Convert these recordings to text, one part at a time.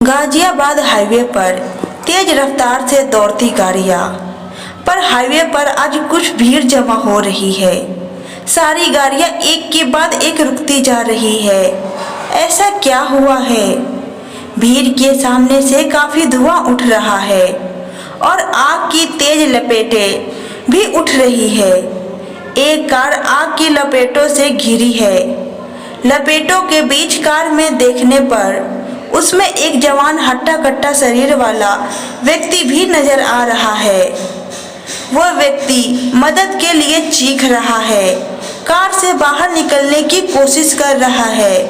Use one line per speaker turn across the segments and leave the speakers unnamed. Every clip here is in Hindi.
गाजियाबाद हाईवे पर तेज रफ्तार से दौड़ती गाड़ियां। पर हाईवे पर आज कुछ भीड़ जमा हो रही है। सारी गाड़ियां एक के बाद एक रुकती जा रही है। ऐसा क्या हुआ है? भीड़ के सामने से काफी धुआं उठ रहा है और आग की तेज लपेटें भी उठ रही है। एक कार आग की लपेटों से घिरी है। लपेटों के बीच कार में देखने पर उसमें एक जवान हट्टा कट्टा शरीर वाला व्यक्ति भी नजर आ रहा है। वह व्यक्ति मदद के लिए चीख रहा है, कार से बाहर निकलने की कोशिश कर रहा है,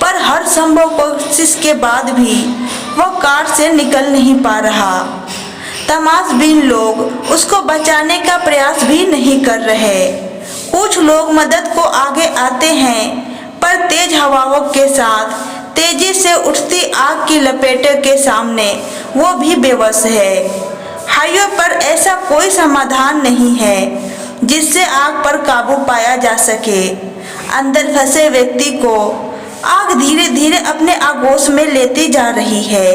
पर हर संभव कोशिश के बाद भी वह कार से निकल नहीं पा रहा। तमाशबीन लोग उसको बचाने का प्रयास भी नहीं कर रहे। कुछ लोग मदद को आगे आते हैं, पर तेज हवाओं के साथ तेजी से उठती आग की लपेटों के सामने वो भी बेबस है। हाईवे पर ऐसा कोई समाधान नहीं है जिससे आग पर काबू पाया जा सके। अंदर फंसे व्यक्ति को आग धीरे धीरे अपने आगोश में लेती जा रही है।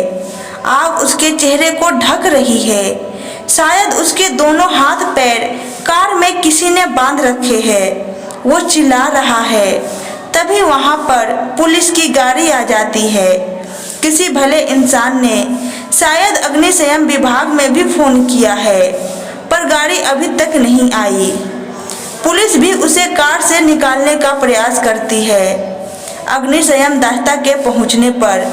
आग उसके चेहरे को ढक रही है। शायद उसके दोनों हाथ पैर कार में किसी ने बांध रखे हैं। वो चिल्ला रहा है। तभी वहां पर पुलिस की गाड़ी आ जाती है। किसी भले इंसान ने शायद अग्निशमन विभाग में भी फोन किया है, पर गाड़ी अभी तक नहीं आई। पुलिस भी उसे कार से निकालने का प्रयास करती है। अग्निशमन दस्ता के पहुंचने पर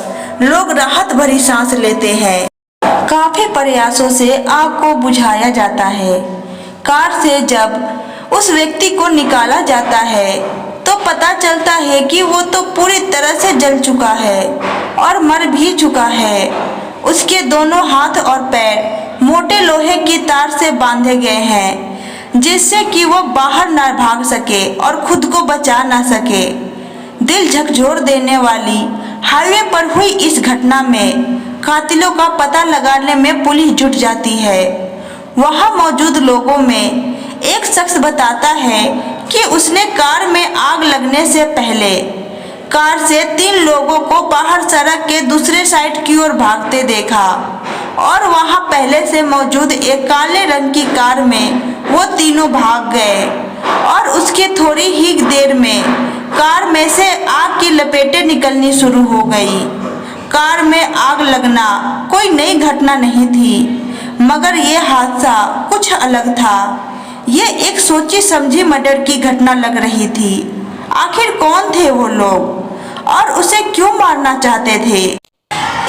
लोग राहत भरी सांस लेते हैं। काफी प्रयासों से आग को बुझाया जाता है। कार से जब उस व्यक्ति को निकाला जाता है तो पता चलता है कि वो तो पूरी तरह से जल चुका है और मर भी चुका है। उसके दोनों हाथ और पैर मोटे लोहे की तार से बांधे गए हैं, जिससे कि वो बाहर ना भाग सके और खुद को बचा ना सके। दिल झकझोर देने वाली हाईवे पर हुई इस घटना में कातिलों का पता लगाने में पुलिस जुट जाती है। वहां मौजूद लोगों में एक शख्स बताता है कि उसने कार में आग लगने से पहले कार से 3 लोगों को बाहर सड़क के दूसरे साइड की ओर भागते देखा और वहां पहले से मौजूद एक काले रंग की कार में वो तीनों भाग गए और उसके थोड़ी ही देर में कार में से आग की लपेटें निकलनी शुरू हो गई। कार में आग लगना कोई नई घटना नहीं थी, मगर यह हादसा कुछ अलग था। ये एक सोची समझी मर्डर की घटना लग रही थी। आखिर कौन थे वो लोग और उसे क्यों मारना चाहते थे?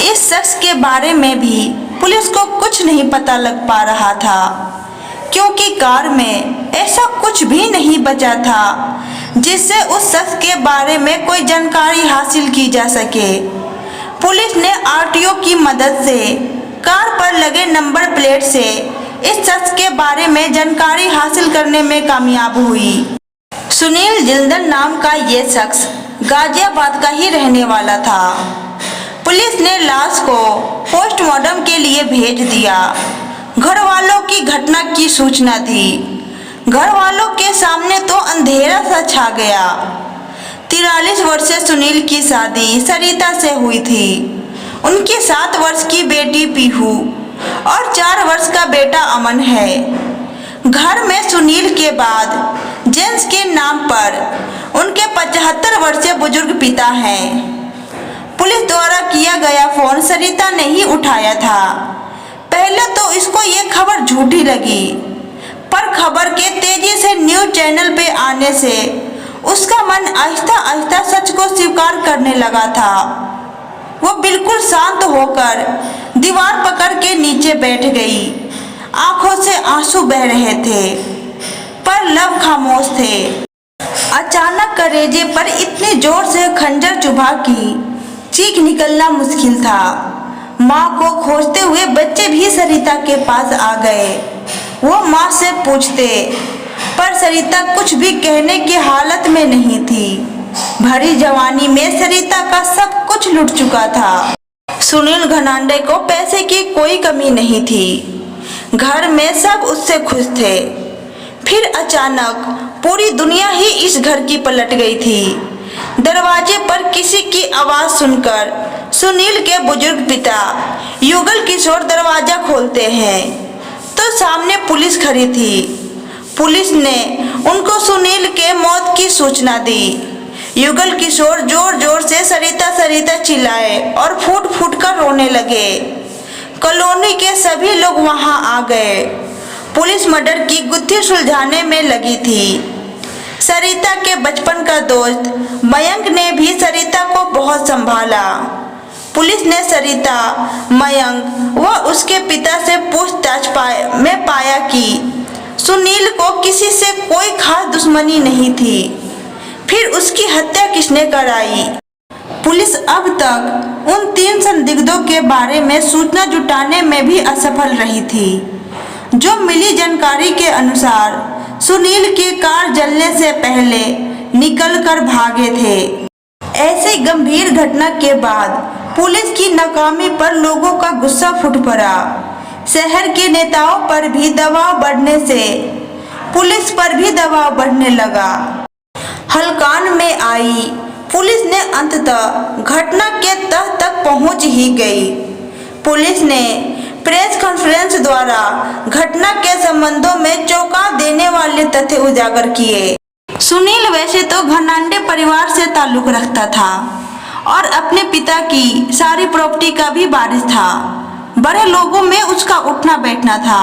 इस शख्स के बारे में भी पुलिस को कुछ नहीं पता लग पा रहा था, क्योंकि कार में ऐसा कुछ भी नहीं बचा था जिससे उस शख्स के बारे में कोई जानकारी हासिल की जा सके। पुलिस ने आरटीओ की मदद से कार पर लगे नंबर प्लेट से इस शख्स के बारे में जानकारी हासिल करने में कामयाब हुई। सुनील जिंदल नाम का ये शख्स गाजियाबाद का ही रहने वाला था। पुलिस ने लाश को पोस्टमार्टम के लिए भेज दिया। घर वालों की घटना की सूचना थी। घर वालों के सामने तो अंधेरा सा छा गया। 43 वर्षीय सुनील की शादी सरिता से हुई थी। उनकी 7 वर्ष की बेटी पीहू और 4 वर्ष का बेटा अमन है। घर में सुनील के बाद जेंस के नाम पर उनके 75 वर्षीय बुजुर्ग पिता हैं। पुलिस द्वारा किया गया फोन सरिता ने ही उठाया था। पहले तो इसको ये खबर झूठी लगी, पर खबर के तेजी से न्यूज चैनल पे आने से उसका मन आहिस्ता आहिस्ता सच को स्वीकार करने लगा था। वो बिल्कुल शांत होकर दीवार पकड़ के नीचे बैठ गई। आंखों से आंसू बह रहे थे, पर लब खामोश थे। अचानक कलेजे पर इतने जोर से खंजर चुभा कि चीख निकलना मुश्किल था। माँ को खोजते हुए बच्चे भी सरिता के पास आ गए। वो माँ से पूछते, पर सरिता कुछ भी कहने की हालत में नहीं थी। भरी जवानी में सरिता का सब कुछ लुट चुका था। सुनील घनांडे को पैसे की कोई कमी नहीं थी। घर में सब उससे खुश थे। फिर अचानक पूरी दुनिया ही इस घर की पलट गई थी। दरवाजे पर किसी की आवाज सुनकर सुनील के बुजुर्ग पिता युगल किशोर दरवाजा खोलते हैं तो सामने पुलिस खड़ी थी। पुलिस ने उनको सुनील के मौत की सूचना दी। युगल किशोर जोर जोर से सरिता सरिता चिल्लाए और फूट फूट कर रोने लगे। कॉलोनी के सभी लोग वहां आ गए। पुलिस मर्डर की गुत्थी सुलझाने में लगी थी। सरिता के बचपन का दोस्त मयंक ने भी सरिता को बहुत संभाला। पुलिस ने सरिता, मयंक व उसके पिता से पूछताछ में पाया कि सुनील को किसी से कोई खास दुश्मनी नहीं थी। फिर उसकी हत्या किसने कराई? पुलिस अब तक उन 3 संदिग्धों के बारे में सूचना जुटाने में भी असफल रही थी। जो मिली जानकारी के अनुसार सुनील की कार जलने से पहले निकलकर भागे थे। ऐसे गंभीर घटना के बाद पुलिस की नाकामी पर लोगों का गुस्सा फूट पड़ा। शहर के नेताओं पर भी दबाव बढ़ने से पुलिस पर भी दबाव बढ़ने लगा। हलकान में आई पुलिस ने अंततः घटना के तह तक पहुंच ही गई। पुलिस ने प्रेस कॉन्फ्रेंस द्वारा घटना के संबंधों में चौंका देने वाले तथ्य उजागर किए। सुनील वैसे तो घनांडे परिवार से ताल्लुक रखता था और अपने पिता की सारी प्रॉपर्टी का भी वारिस था। बड़े लोगों में उसका उठना बैठना था।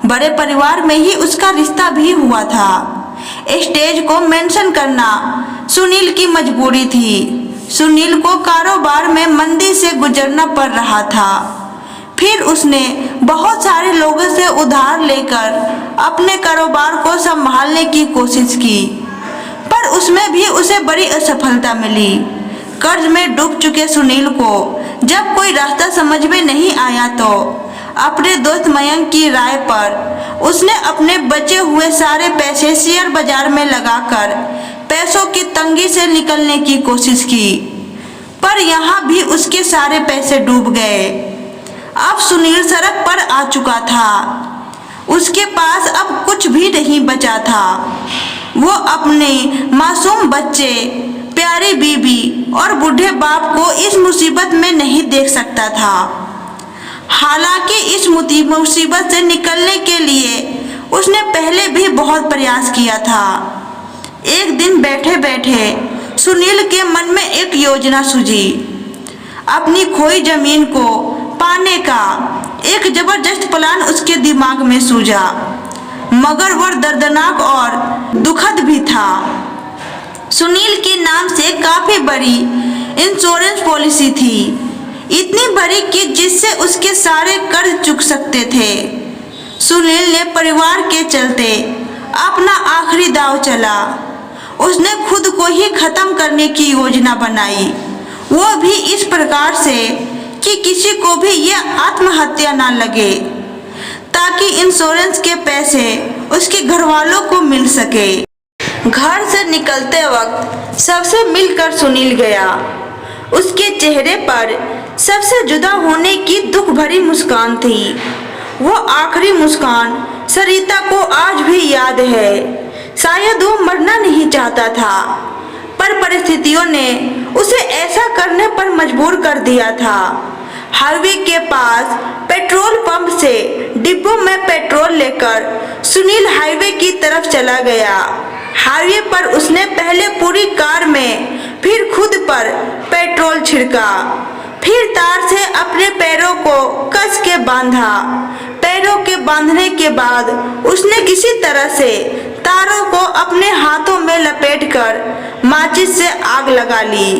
बड़े परिवार में ही उसका रिश्ता भी हुआ था। स्टेज को मेंशन करना सुनील की मजबूरी थी। सुनील को कारोबार में मंदी से गुजरना पड़ रहा था। फिर उसने बहुत सारे लोगों से उधार लेकर अपने कारोबार को संभालने की कोशिश की, पर उसमें भी उसे बड़ी असफलता मिली। कर्ज में डूब चुके सुनील को जब कोई रास्ता समझ में नहीं आया तो अपने दोस्त मयंक की राय पर उसने अपने बचे हुए सारे पैसे शेयर बाजार में लगाकर पैसों की तंगी से निकलने की कोशिश की, पर यहाँ भी उसके सारे पैसे डूब गए। अब सुनील सड़क पर आ चुका था। उसके पास अब कुछ भी नहीं बचा था। वो अपने मासूम बच्चे, प्यारी बीबी और बूढ़े बाप को इस मुसीबत में नहीं देख सकता था। हालांकि इस मुसीबत से निकलने के लिए उसने पहले भी बहुत प्रयास किया था। एक दिन बैठे बैठे सुनील के मन में एक योजना सूझी। अपनी खोई जमीन को पाने का एक जबरदस्त प्लान उसके दिमाग में सूझा, मगर वह दर्दनाक और दुखद भी था। सुनील के नाम से काफी बड़ी इंश्योरेंस पॉलिसी थी, इतनी बड़ी कि जिससे उसके सारे कर्ज चुक सकते थे। सुनील ने परिवार के चलते अपना आखिरी दांव चला। उसने खुद को ही खत्म करने की योजना बनाई, वो भी इस प्रकार से कि किसी को भी यह आत्महत्या ना लगे, ताकि इंश्योरेंस के पैसे उसके घर वालों को मिल सके। घर से निकलते वक्त सबसे मिलकर सुनील गया। उसके चेहरे पर सबसे जुदा होने की दुख भरी मुस्कान थी। वो आखिरी मुस्कान सरिता को आज भी याद है। शायद वो मरना नहीं चाहता था, पर परिस्थितियों ने उसे ऐसा करने पर मजबूर कर दिया था। हाईवे के पास पेट्रोल पंप से डिब्बों में पेट्रोल लेकर सुनील हाईवे की तरफ चला गया। हाईवे पर उसने पहले पूरी कार में, फिर खुद पर पेट्रोल छिड़का, फिर तार से अपने पैरों को कस के बांधा। पैरों के बांधने के बाद उसने किसी तरह से तारों को अपने हाथों में लपेटकर माचिस से आग लगा ली।